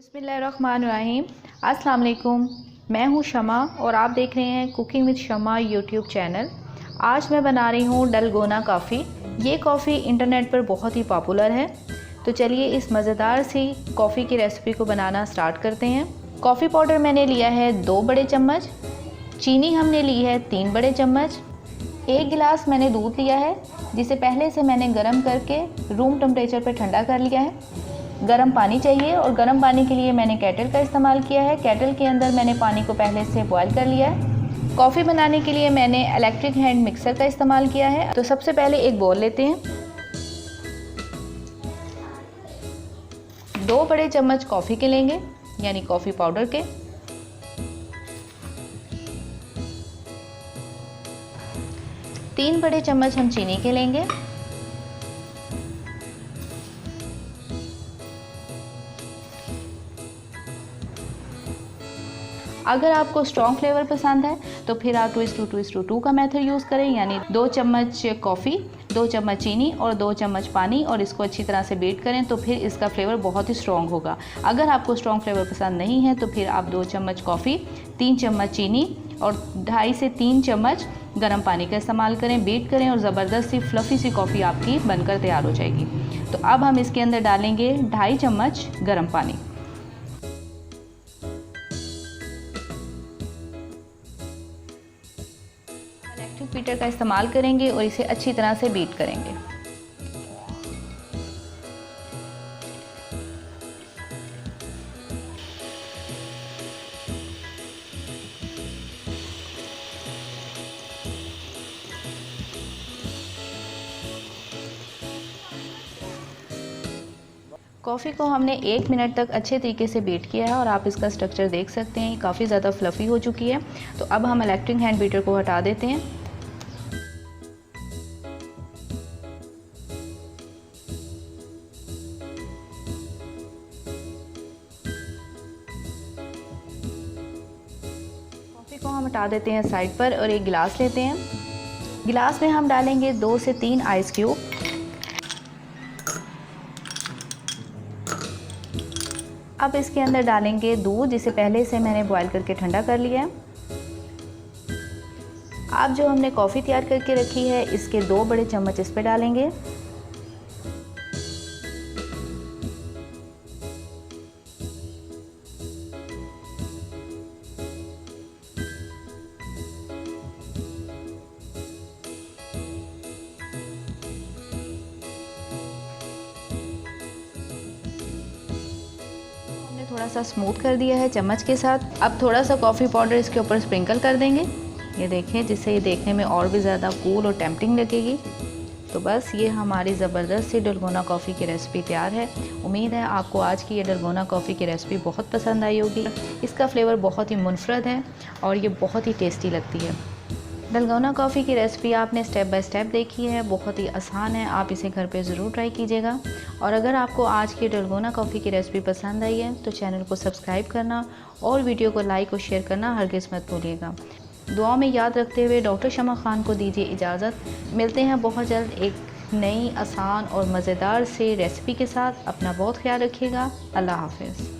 बिस्मिल्लाहिर्रहमानिर्रहीम। अस्सलाम वालेकुम। मैं हूं शमा और आप देख रहे हैं cooking with Shama YouTube channel. आज मैं बना रही हूं डलगोना कॉफ़ी। ये कॉफ़ी इंटरनेट पर बहुत ही पॉपुलर है। तो चलिए इस मज़ेदार सी कॉफ़ी की रेसिपी को बनाना स्टार्ट करते हैं। कॉफ़ी पाउडर मैंने लिया है 2 बड़े चम्मच, चीनी हमने ली है 3 बड़े चम्मच, 1 गिलास मैंने दूध लिया है जिसे पहले से मैंने गर्म करके रूम टेम्परेचर पर ठंडा कर लिया है। गर्म पानी चाहिए और गर्म पानी के लिए मैंने केटल का इस्तेमाल किया है। केटल के अंदर मैंने पानी को पहले से बॉईल कर लिया है। कॉफ़ी बनाने के लिए मैंने इलेक्ट्रिक हैंड मिक्सर का इस्तेमाल किया है। तो सबसे पहले एक बोल लेते हैं। 2 बड़े चम्मच कॉफ़ी के लेंगे, यानी कॉफ़ी पाउडर के। तीन बड़े चम्मच हम चीनी के लेंगे। अगर आपको स्ट्रॉन्ग फ्लेवर पसंद है तो फिर आप 2:2 का मेथड यूज़ करें, यानी 2 चम्मच कॉफ़ी, 2 चम्मच चीनी और 2 चम्मच पानी, और इसको अच्छी तरह से बीट करें तो फिर इसका फ्लेवर बहुत ही स्ट्रॉन्ग होगा। अगर आपको स्ट्रॉन्ग फ्लेवर पसंद नहीं है तो फिर आप 2 चम्मच कॉफ़ी, 3 चम्मच चीनी और 2.5 से 3 चम्मच गर्म पानी का इस्तेमाल करें। बीट करें और ज़बरदस्त सी फ्लफ़ी सी कॉफ़ी आपकी बनकर तैयार हो जाएगी। तो अब हम इसके अंदर डालेंगे 2.5 चम्मच गर्म पानी। इलेक्ट्रिक बीटर का इस्तेमाल करेंगे और इसे अच्छी तरह से बीट करेंगे। कॉफ़ी को हमने 1 मिनट तक अच्छे तरीके से बीट किया है और आप इसका स्ट्रक्चर देख सकते हैं, काफ़ी ज़्यादा फ्लफ़ी हो चुकी है। तो अब हम इलेक्ट्रिक हैंड बीटर को हटा देते हैं। कॉफ़ी को हम हटा देते हैं साइड पर और एक गिलास लेते हैं। गिलास में हम डालेंगे 2 से 3 आइस क्यूब। अब इसके अंदर डालेंगे दूध जिसे पहले से मैंने बॉईल करके ठंडा कर लिया है। अब जो हमने कॉफ़ी तैयार करके रखी है इसके 2 बड़े चम्मच इस पे डालेंगे। थोड़ा सा स्मूथ कर दिया है चम्मच के साथ। अब थोड़ा सा कॉफ़ी पाउडर इसके ऊपर स्प्रिंकल कर देंगे, ये देखें, जिससे ये देखने में और भी ज़्यादा कूल और टेम्पटिंग लगेगी। तो बस ये हमारी ज़बरदस्त सी डलगोना कॉफ़ी की रेसिपी तैयार है। उम्मीद है आपको आज की ये डलगोना कॉफ़ी की रेसिपी बहुत पसंद आई होगी। इसका फ्लेवर बहुत ही मुनफरद है और ये बहुत ही टेस्टी लगती है। डलगोना कॉफ़ी की रेसिपी आपने स्टेप बाय स्टेप देखी है, बहुत ही आसान है। आप इसे घर पे ज़रूर ट्राई कीजिएगा। और अगर आपको आज की डलगोना कॉफ़ी की रेसिपी पसंद आई है तो चैनल को सब्सक्राइब करना और वीडियो को लाइक और शेयर करना हरगिज़ मत भूलिएगा। दुआ में याद रखते हुए डॉक्टर शमा खान को दीजिए इजाज़त। मिलते हैं बहुत जल्द एक नई आसान और मज़ेदार से रेसिपी के साथ। अपना बहुत ख्याल रखिएगा। अल्लाह हाफ़िज़।